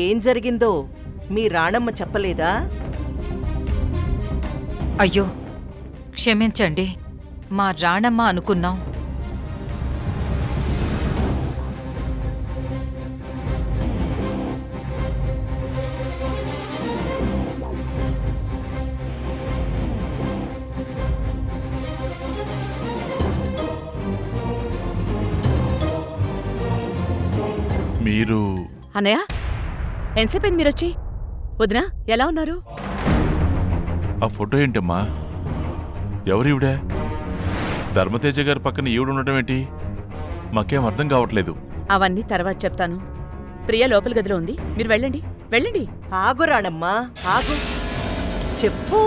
ఏం జరిగిందో మీ రాణమ్మ చెప్పలేదా? అయ్యో క్షమించండి, మా రాణమ్మ అనుకున్నాం. మీరు అన్నయ్య, ఎంతసేపైంది మీరొచ్చి? వదినా, ఎలా ఉన్నారు? ఆ ఫోటో ఏంటమ్మా? ఎవరివిడే? ధర్మతేజ గారి పక్కన ఈవిడ ఉండటం ఏంటి? మాకేం అర్థం కావట్లేదు. అవన్నీ తర్వాత చెప్తాను. ప్రియ లోపల గదిలో ఉంది, మీరు వెళ్ళండి. వెళ్ళండి. ఆగు రాణమ్మా, ఆగు. చెప్పు.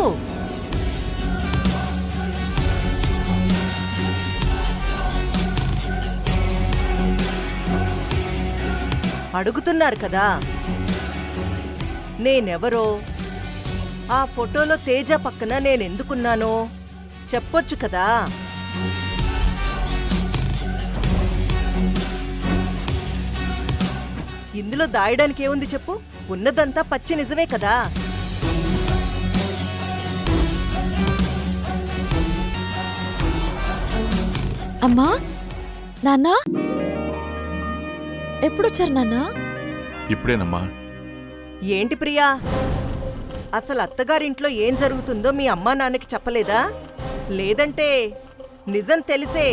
అడుగుతున్నారు కదా నేనెవరో, ఆ ఫోటోలో తేజ పక్కన నేనెందుకున్నానో చెప్పొచ్చు కదా. ఇందులో దాయడానికి ఏముంది చెప్పు? ఉన్నదంతా పచ్చి నిజమే కదా. అమ్మా, నాన్నా, ఎప్పుడొచ్చారు నాన్నా? ఇప్పుడేనమ్మా. ఏంటి ప్రియా, అసలు అత్తగారింట్లో ఏం జరుగుతుందో మీ అమ్మా నాన్నకి చెప్పలేదా? లేదంటే నిజం తెలిసే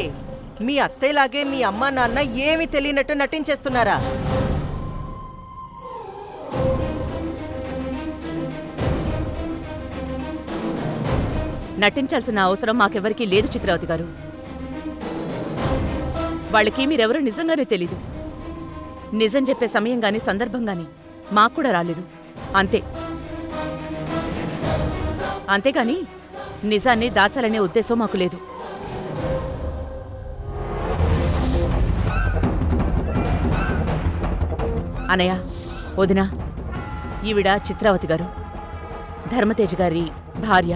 మీ అత్తయ్యలాగే మీ అమ్మా నాన్న ఏమీ తెలియనట్టు నటించేస్తున్నారా? నటించాల్సిన అవసరం మాకెవరికీ లేదు చిత్రావతి గారు. వాళ్ళకి మీరెవరో నిజంగానే తెలీదు. నిజం చెప్పే సమయం గాని సందర్భం గాని మాక్కూడా రాలేదు. అంతే. అంతేగాని నిజాన్ని దాచాలనే ఉద్దేశం మాకు లేదు. అనయ్య, వదినా, ఈవిడ చిత్రావతి గారు, ధర్మతేజ గారి భార్య.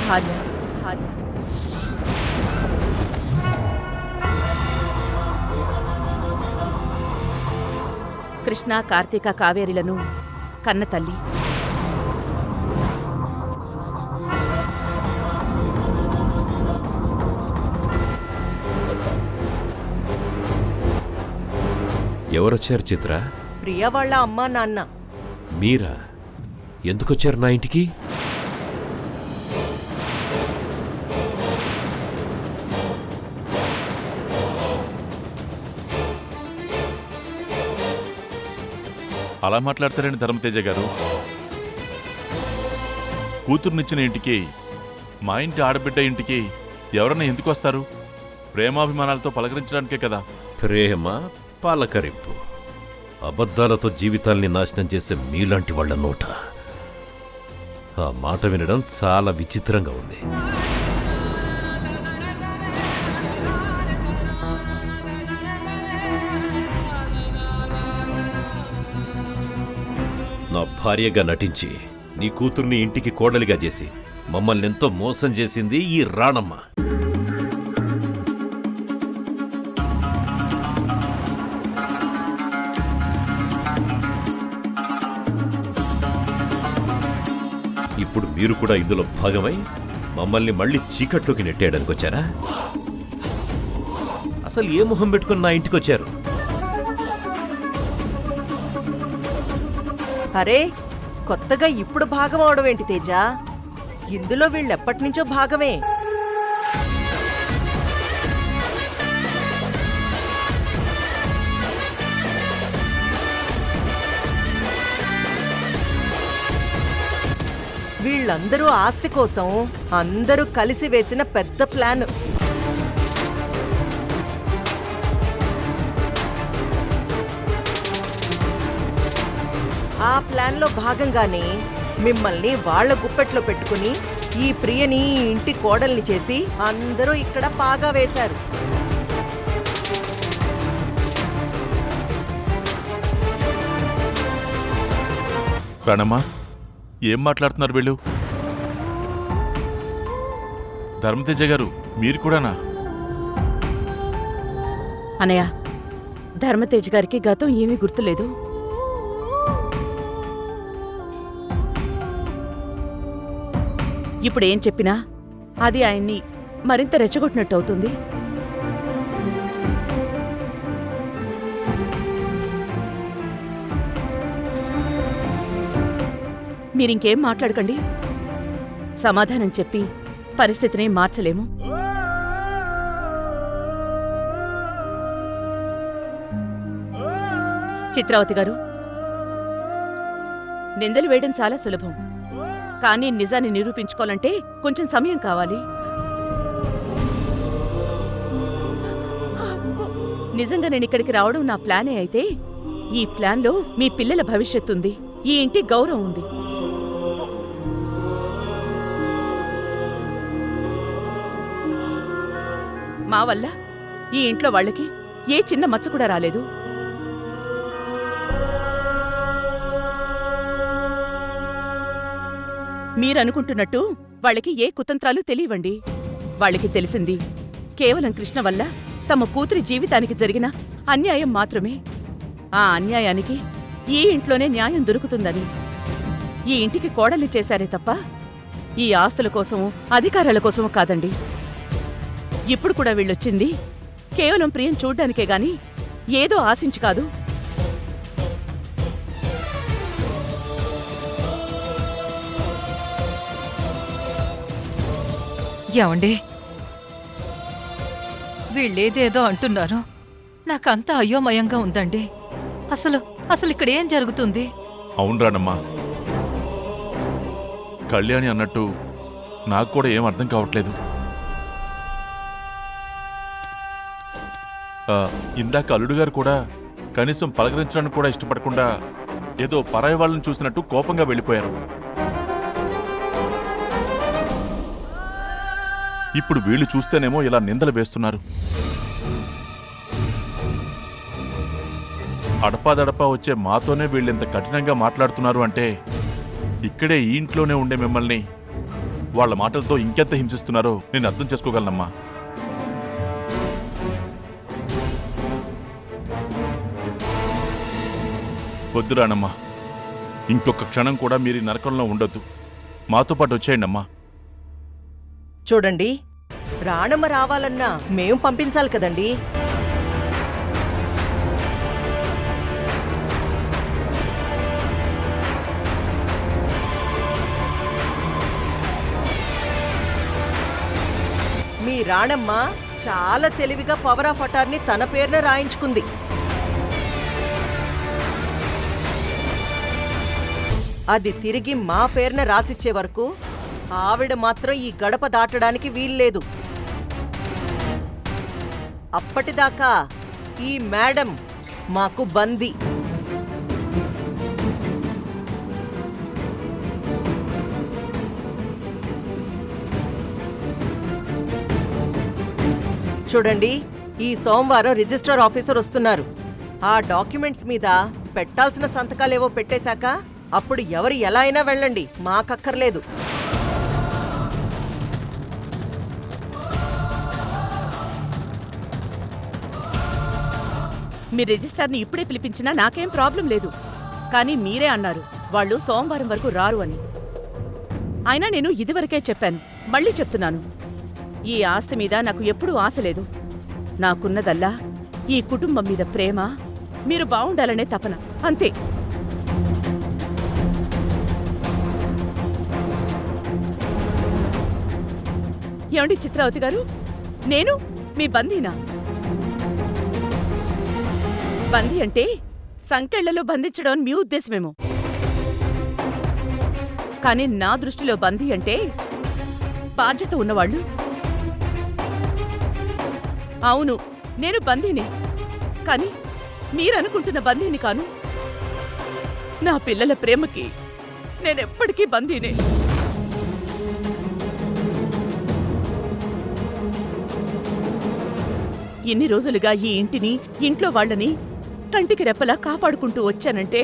భార్య భార్య కృష్ణ, కార్తీక, కావేరిలను కన్న తల్లి. ఎవరొచ్చారు చిత్ర? ప్రియా వాళ్ళ అమ్మా నాన్న. మీరా? ఎందుకొచ్చారు నా ఇంటికి? అలా మాట్లాడతారండి ధర్మతేజ గారు. కూతుర్నిచ్చిన ఇంటికి, మా ఇంటి ఆడబిడ్డ ఇంటికి ఎవరన్నా ఎందుకు వస్తారు? ప్రేమాభిమానాలతో పలకరించడానికే కదా. ప్రేమ, పలకరింపు, అబద్ధాలతో జీవితాల్ని నాశనం చేసే మీలాంటి వాళ్ల నోట ఆ మాట వినడం చాలా విచిత్రంగా ఉంది. నా భార్యగా నటించి నీ కూతుర్ని ఇంటికి కోడలిగా చేసి మమ్మల్ని ఎంతో మోసం చేసింది ఈ రాణమ్మ. ఇప్పుడు మీరు కూడా ఇందులో భాగమై మమ్మల్ని మళ్ళీ చీకట్లోకి నెట్టేయడానికి వచ్చారా? అసలు ఏ మొహం పెట్టుకుని నా ఇంటికి వచ్చారు? అరే, కొత్తగా ఇప్పుడు భాగం అవడం ఏంటి తేజ? ఇందులో వీళ్ళెప్పటినుంచో భాగమే. వీళ్ళందరూ ఆస్తి కోసం అందరూ కలిసి వేసిన పెద్ద ప్లాన్. ఆ ప్లాన్లో భాగంగానే మిమ్మల్ని వాళ్ల గుప్పెట్లో పెట్టుకుని ఈ ప్రియని ఇంటి కోడల్ని చేసి అందరూ ఇక్కడ పాగా వేశారు. రాణమ్మా, ఏం మాట్లాడుతున్నారు వీళ్ళు? ధర్మతేజ గారు, మీరు కూడానా? అనయ్య, ధర్మతేజ్ గారికి గతం ఏమీ గుర్తులేదు. ఇప్పుడేం చెప్పినా అది ఆయన్ని మరింత రెచ్చగొట్టినట్టు అవుతుంది. మీరింకేం మాట్లాడకండి. సమాధానం చెప్పి పరిస్థితిని మార్చలేము. చిత్రావతి గారు, నిందలు వేయడం చాలా సులభం, కానీ నిజాన్ని నిరూపించుకోవాలంటే కొంచెం సమయం కావాలి. నిజంగా నేను ఇక్కడికి రావడం నా ప్లానే అయితే, ఈ ప్లాన్లో మీ పిల్లల భవిష్యత్తుంది, ఈ ఇంటి గౌరవం ఉంది. మా వల్ల ఈ ఇంట్లో వాళ్ళకి ఏ చిన్న మచ్చ కూడా రాలేదు. మీరనుకుంటున్నట్టు వాళ్ళకి ఏ కుతంత్రాలు తెలియవండి. వాళ్ళకి తెలిసింది కేవలం కృష్ణ వల్ల తమ కూతురి జీవితానికి జరిగిన అన్యాయం మాత్రమే. ఆ అన్యాయానికి ఈ ఇంట్లోనే న్యాయం దొరుకుతుందని ఈ ఇంటికి కోడల్ని చేశారే తప్ప ఈ ఆస్తుల కోసమో అధికారాల కోసమో కాదండి. ఇప్పుడు కూడా వీళ్ళొచ్చింది కేవలం ప్రియం చూడ్డానికే గాని ఏదో ఆశించి కాదు. ఏమండి, వీళ్ళేదేదో అంటున్నారో నాకంతా అయోమయంగా ఉందండి. అసలు ఇక్కడ ఏం జరుగుతుంది? అవును రానమ్మా, కళ్యాణి అన్నట్టు నాకు కూడా ఏం అర్థం కావట్లేదు. ఇందాక అల్లుడు గారు కూడా కనీసం పలకరించడానికి కూడా ఇష్టపడకుండా ఏదో పరాయి వాళ్ళని చూసినట్టు కోపంగా వెళ్ళిపోయారు. ఇప్పుడు వీళ్ళు చూస్తేనేమో ఇలా నిందలు వేస్తున్నారు. అడపాదడపా వచ్చే మాతోనే వీళ్ళింత కఠినంగా మాట్లాడుతున్నారు అంటే ఇక్కడే ఈ ఇంట్లోనే ఉండే మిమ్మల్ని వాళ్ళ మాటలతో ఇంకెంత హింసిస్తున్నారో నేను అర్థం చేసుకోగలనమ్మా. వద్దు రానమ్మా, ఇంకొక క్షణం కూడా మీరు ఈ నరకంలో ఉండొద్దు. మాతో పాటు వచ్చేయండి అమ్మా. చూడండి, రాణమ్మ రావాలన్నా మేం పంపించాలి కదండి. మీ రాణమ్మ చాలా తెలివిగా పవర్ ఆఫ్ అటార్నీ తన పేరున రాయించుకుంది. అది తిరిగి మా పేరున రాసిచ్చే వరకు ఆవిడ మాత్రం ఈ గడప దాటడానికి వీల్లేదు. అప్పటిదాకా ఈ మేడం మాకు బందీ. చూడండి, ఈ సోమవారం రిజిస్ట్రార్ ఆఫీసర్ వస్తున్నారు. ఆ డాక్యుమెంట్స్ మీద పెట్టాల్సిన సంతకాలేవో పెట్టేశాక అప్పుడు ఎవరు ఎలా అయినా వెళ్ళండి, మాకక్కర్లేదు. మీ రిజిస్టర్ని ఇప్పుడే పిలిపించినా నాకేం ప్రాబ్లం లేదు. కానీ మీరే అన్నారు వాళ్ళు సోమవారం వరకు రారు అని. అయినా నేను ఇదివరకే చెప్పాను, మళ్ళీ చెప్తున్నాను, ఈ ఆస్తి మీద నాకు ఎప్పుడూ ఆశ లేదు. నాకున్నదల్లా ఈ కుటుంబం మీద ప్రేమ, మీరు బావుండాలనే తపన, అంతే. ఏమండి చిత్రావతి గారు, నేను మీ బందీనా? బందీ అంటే సంకెళ్లలో బంధించడం మీ ఉద్దేశమేమో, కానీ నా దృష్టిలో బందీ అంటే బాధ్యత ఉన్నవాళ్ళు. అవును, నేను బందీనే, కానీ మీరనుకుంటున్న బందీని కాను. నా పిల్లల ప్రేమకి నేనెప్పటికీ బందీనే. ఇన్ని రోజులుగా ఈ ఇంటిని, ఇంట్లో వాళ్ళని కంటికి రెప్పలా కాపాడుకుంటూ వచ్చానంటే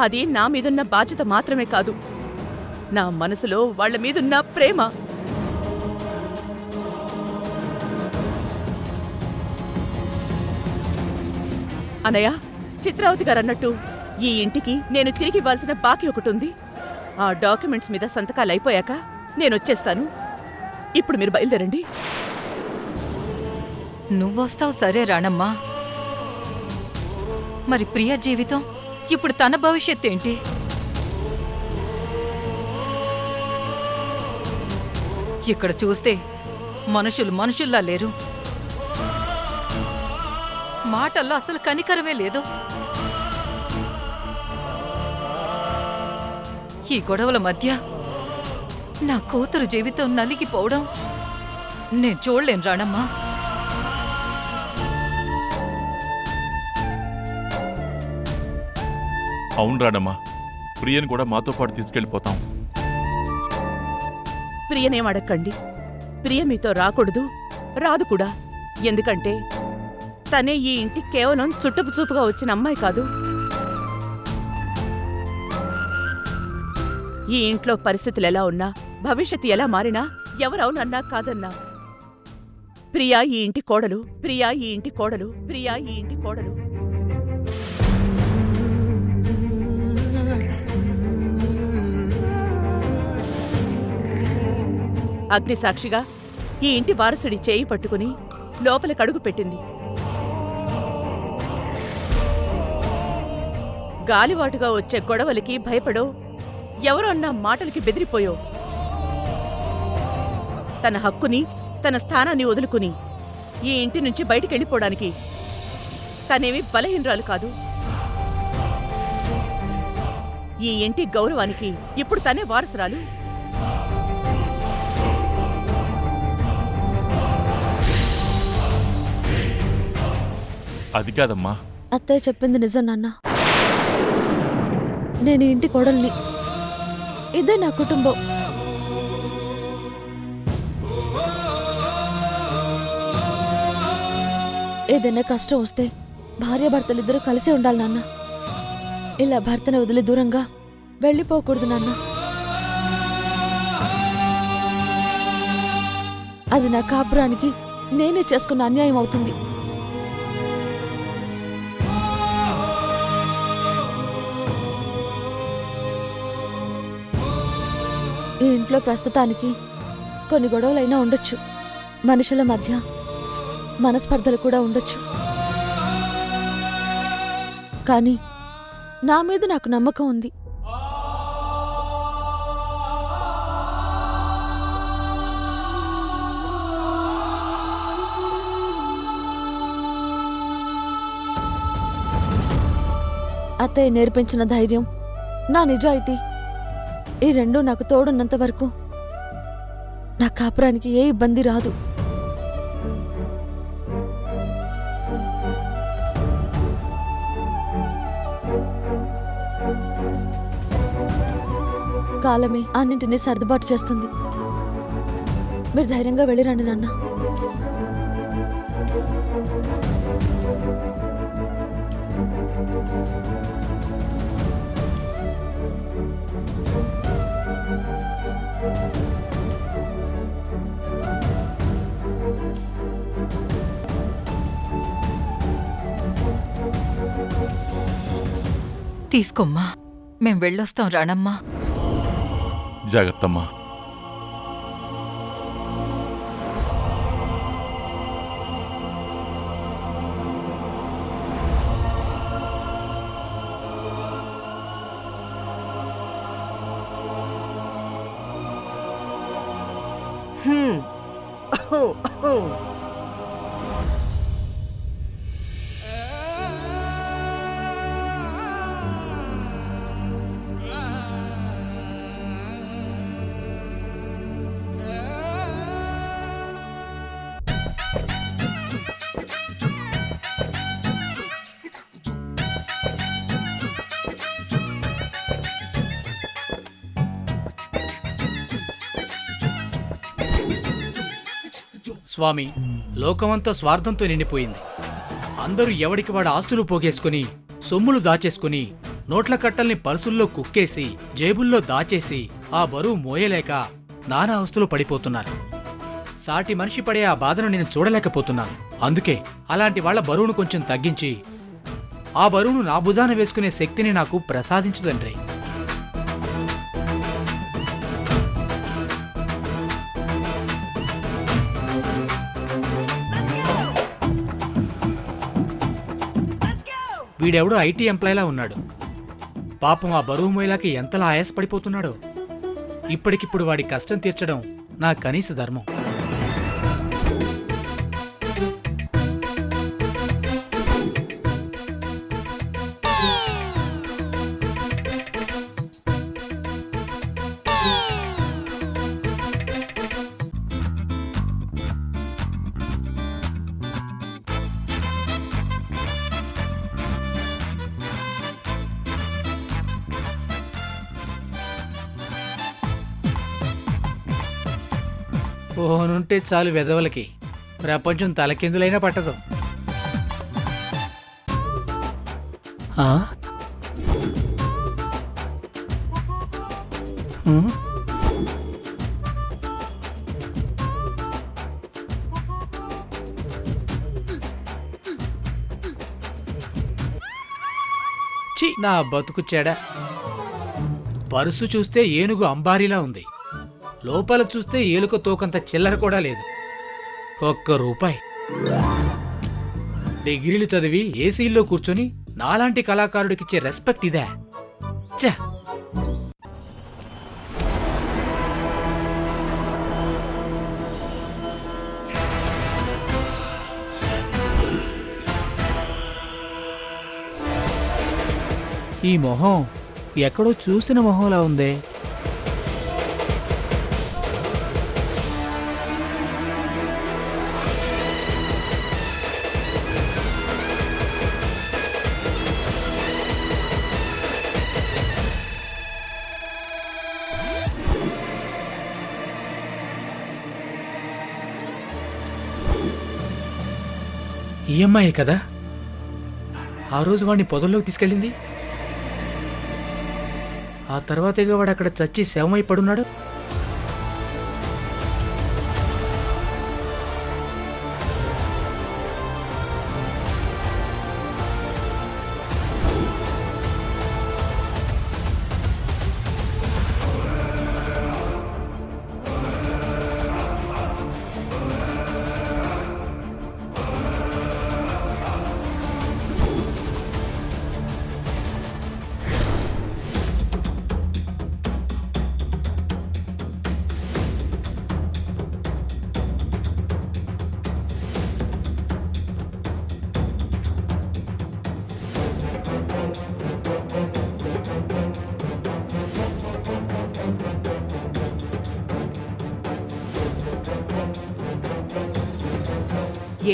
అది నా మీదున్న బాధ్యత మాత్రమే కాదు, నా మనసులో వాళ్ళ మీదున్న ప్రేమ. అనయ్య, చిత్రావతి గారన్నట్టు ఈ ఇంటికి నేను తిరిగి ఇవ్వాల్సిన బాకీ ఒకటి ఉంది. ఆ డాక్యుమెంట్స్ మీద సంతకాలు అయిపోయాక నేనొచ్చేస్తాను. ఇప్పుడు మీరు బయలుదేరండి. నువ్వొస్తావు సరే రాణమ్మా, మరి ప్రియ జీవితం, ఇప్పుడు తన భవిష్యత్ ఏంటి? ఇక్కడ చూస్తే మనుషులు మనుషుల్లా లేరు, మాటల్లో అసలు కనికరమే లేదు. ఈ గొడవల మధ్య నా కూతురు జీవితం నలిగిపోవడం నేను చూడలేను రాణమ్మా. అవును రాణమ్మా, ప్రియని కూడా మాతో పాటు తీసుకెళ్ళిపోతాం. ప్రియనేం అడక్కండి. ప్రియ మీతో రాకూడదు, రాదు కూడా. ఎందుకంటే తనే ఈ ఇంటి కేవలం చుట్టపు చూపుగా వచ్చిన అమ్మాయి కాదు. ఈ ఇంట్లో పరిస్థితులు ఎలా ఉన్నా, భవిష్యత్తు ఎలా మారినా ఎవరవునన్నా కాదన్నా ప్రియా ఈ ఇంటి కోడలు, ప్రియా ఈ ఇంటి కోడలు, ప్రియా ఈ ఇంటి కోడలు. అగ్నిసాక్షిగా ఈ ఇంటి వారసుడి చేయి పట్టుకుని లోపల కడుగు పెట్టింది. గాలివాటుగా వచ్చే గొడవలకి భయపడో, ఎవరో అన్న మాటలకి బెదిరిపోయో, తన హక్కుని, తన స్థానాన్ని వదులుకుని ఈ ఇంటి నుంచి బయటికెళ్ళిపోవడానికి తనేమి బలహీనరాలు కాదు. ఈ ఇంటి గౌరవానికి ఇప్పుడు తనే వారసురాలు. అది కాదమ్మా. అత్తయ్య చెప్పింది నిజం నాన్న. నేను ఈ ఇంటి కోడల్ని. ఇదే నా కుటుంబం. ఏదైనా కష్టం వస్తే భార్యాభర్తలిద్దరూ కలిసే ఉండాలి నాన్న. ఇలా భర్తను వదిలి దూరంగా వెళ్ళిపోకూడదు నాన్న. అది నా కాపురానికి నేనే చేసుకున్న అన్యాయం అవుతుంది. ఈ ఇంట్లో ప్రస్తుతానికి కొన్ని గొడవలైనా ఉండొచ్చు, మనుషుల మధ్య మనస్పర్ధలు కూడా ఉండొచ్చు. కానీ నా మీద నాకు నమ్మకం ఉంది. అత్తయ్య నేర్పించిన ధైర్యం, నా నిజాయితీ, ఈ రెండూ నాకు తోడున్నంత వరకు నా కాపురానికి ఏ ఇబ్బంది రాదు. కాలమే అన్నింటినీ సర్దుబాటు చేస్తుంది. మీరు ధైర్యంగా వెళ్ళిరండి నాన్న. తీసుకోమ్మా, మేం వెళ్ళొస్తాం రాణమ్మా. జాగ్రత్తమ్మా. స్వామి, లోకమంతా స్వార్థంతో నిండిపోయింది. అందరూ ఎవడికి వాడు ఆస్తులు పోగేసుకుని, సొమ్ములు దాచేసుకుని, నోట్ల కట్టల్ని పర్సుల్లో కుక్కేసి, జేబుల్లో దాచేసి ఆ బరువు మోయలేక నానా అవస్థలు పడిపోతున్నారు. సాటి మనిషి పడే ఆ బాధను నేను చూడలేకపోతున్నాను. అందుకే అలాంటి వాళ్ళ బరువును కొంచెం తగ్గించి ఆ బరువును నా భుజాన వేసుకునే శక్తిని నాకు ప్రసాదించు తండ్రి. వీడెవడో ఐటీ ఎంప్లాయీలా ఉన్నాడు. పాపం ఆ బరువు మోయలాకి ఎంతలా ఆయాసపడిపోతున్నాడో. ఇప్పటికిప్పుడు వాడి కష్టం తీర్చడం నా కనీస ధర్మం. ఓనుంటే చాలు వెధవలకి, ప్రపంచం తలకిందులైనా పట్టదు. ఆ? ఉమ్? ఛీ, నా బతుకు చెడ. పరుసు చూస్తే ఏనుగు అంబారీలా ఉంది, లోపల చూస్తే ఏలుక తోకంత చిల్లర కూడా లేదు. ₹1. డిగ్రీలు చదివి ఏసీల్లో కూర్చొని నాలాంటి కళాకారుడికిచ్చే రెస్పెక్ట్ ఇదే? ఛ! ఈ మొహం ఎక్కడో చూసిన మొహంలా ఉందే. ఈ అమ్మాయే కదా ఆ రోజు వాడిని పొదల్లోకి తీసుకెళ్ళింది. ఆ తర్వాతేగా వాడు అక్కడ చచ్చి శవమై పడున్నాడు.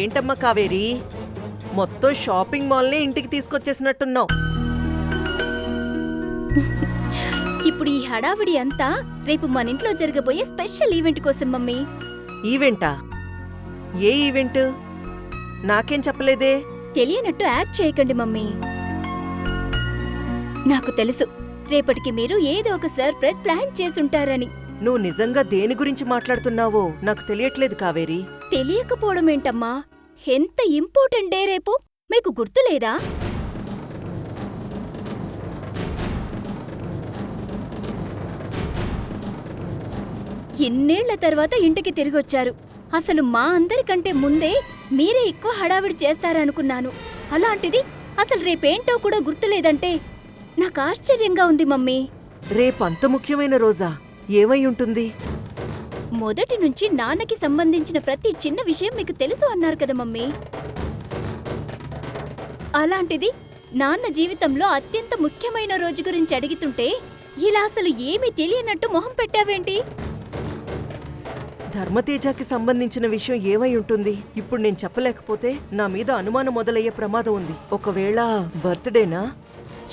ఏంటమ్మా కావేరి, మొత్తం షాపింగ్ మాల్నే ఇంటికి తీసుకొచ్చేసినట్టున్నావు. ఇప్పుడు ఈ హడావిడి అంతా రేపు మన ఇంట్లో జరగబోయే స్పెషల్ ఈవెంట్ కోసం మమ్మీ. ఈవెంటా? ఏ ఈవెంట్? నాకేం చెప్పలేదే. తెలియనట్టు యాక్ట్ చేయకండి మమ్మీ. నాకు తెలుసు రేపటికి మీరు ఏదో ఒక సర్ప్రైజ్ ప్లాన్ చేసుంటారని. నువ్వు నిజంగా దేని గురించి మాట్లాడుతున్నావో నాకు తెలియట్లేదు కావేరి. తెలియకపోవడం ఏంటమ్మా, ఎంత ఇంపార్టెంట్ డే రేపు, మీకు గుర్తులేదా? ఇన్నేళ్ల తర్వాత ఇంటికి తిరిగొచ్చారు. అసలు మా అందరికంటే ముందే మీరే ఎక్కువ హడావిడి చేస్తారనుకున్నాను. అలాంటిది అసలు రేపేంటో కూడా గుర్తులేదంటే నాకు ఆశ్చర్యంగా ఉంది మమ్మీ. రేపంత ముఖ్యమైన రోజా? ఏమై ఉంటుంది? మొదటి నుంచి నాన్నకి సంబంధించిన ప్రతి చిన్న విషయం మీకు తెలుసు అన్నారు కదా మమ్మీ. అలాంటిది నాన్న జీవితంలో అత్యంత ముఖ్యమైన రోజు గురించి అడుగుతుంటే ఇలా అసలు ఏమీ తెలియనట్టు మొహం పెట్టావేంటి? ధర్మతేజకి సంబంధించిన విషయం ఏమై ఉంటుంది? ఇప్పుడు నేను చెప్పలేకపోతే నా మీద అనుమానం మొదలయ్యే ప్రమాదం ఉంది. ఒకవేళ బర్త్డేనా?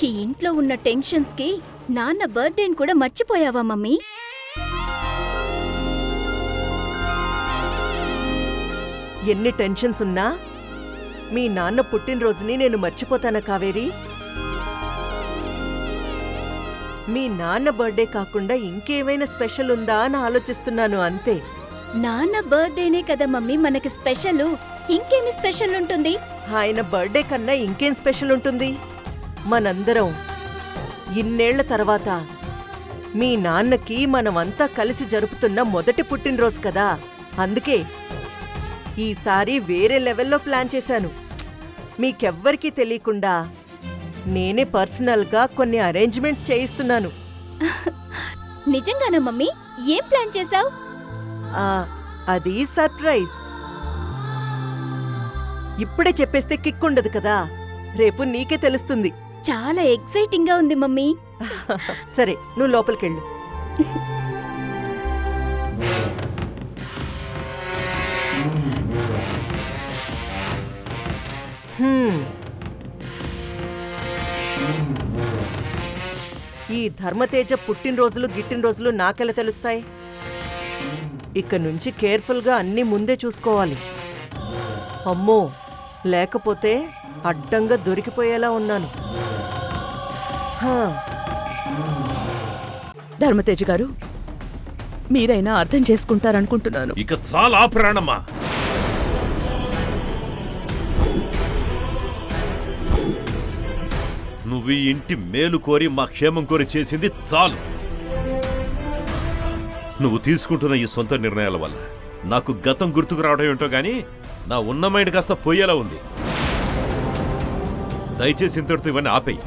ఈ ఇంట్లో ఉన్న టెన్షన్స్ కి నాన్న బర్త్డేని కూడా మర్చిపోయావా మమ్మీ? ఎన్ని టెన్షన్స్ ఉన్నా మీ నాన్న పుట్టినరోజుని నేను మర్చిపోతానా కావేరి? మీ నాన్న బర్త్డే కాకుండా ఇంకేమైనా స్పెషల్ ఉందా అని ఆలోచిస్తున్నాను అంతే. నాన్న బర్త్డేనే కదా మమ్మీ మనకి స్పెషల్. ఇంకేమి స్పెషల్ ఉంటుంది? ఆయన బర్త్డే కన్నా ఇంకేం స్పెషల్ ఉంటుంది? మనందరం ఇన్నేళ్ల తర్వాత మీ నాన్నకి మనమంతా కలిసి జరుపుతున్న మొదటి పుట్టినరోజు కదా. అందుకే ఈసారి వేరే లెవెల్లో ప్లాన్ చేశాను. మీకెవ్వరికీ తెలియకుండా నేనే పర్సనల్గా కొన్ని అరేంజ్మెంట్స్ చేయిస్తున్నాను. నిజంగానా మమ్మీ? ఏం ప్లాన్ చేశావు? అది సర్ప్రైజ్. ఇప్పుడే చెప్పేస్తే కిక్ ఉండదు కదా, రేపు నీకే తెలుస్తుంది. చాలా ఎక్సైటింగ్ గా ఉంది మమ్మీ. సరే, నువ్వు లోపలికెళ్ళు. ఈ ధర్మతేజ పుట్టినరోజులు గిట్టినరోజులు నాకెలా తెలుస్తాయి? ఇక నుంచి కేర్ఫుల్గా అన్నీ ముందే చూసుకోవాలి. అమ్మో, లేకపోతే అడ్డంగా దొరికిపోయేలా ఉన్నాను. ధర్మతేజ గారు, మీరైనా అర్థం చేసుకుంటారనుకుంటున్నాను. ఇక చాలా ప్రాణమ్మా. నువ్వు ఈ ఇంటి మేలు కోరి మా క్షేమం కోరి చేసింది చాలు. నువ్వు తీసుకుంటున్న ఈ సొంత నిర్ణయాల వల్ల నాకు గతం గుర్తుకు రావడం ఏంటో గానీ నా ఉన్న మైండ్ కాస్త పోయేలా ఉంది. దయచేసి ఇంతటితో ఇవన్నీ ఆపేయి.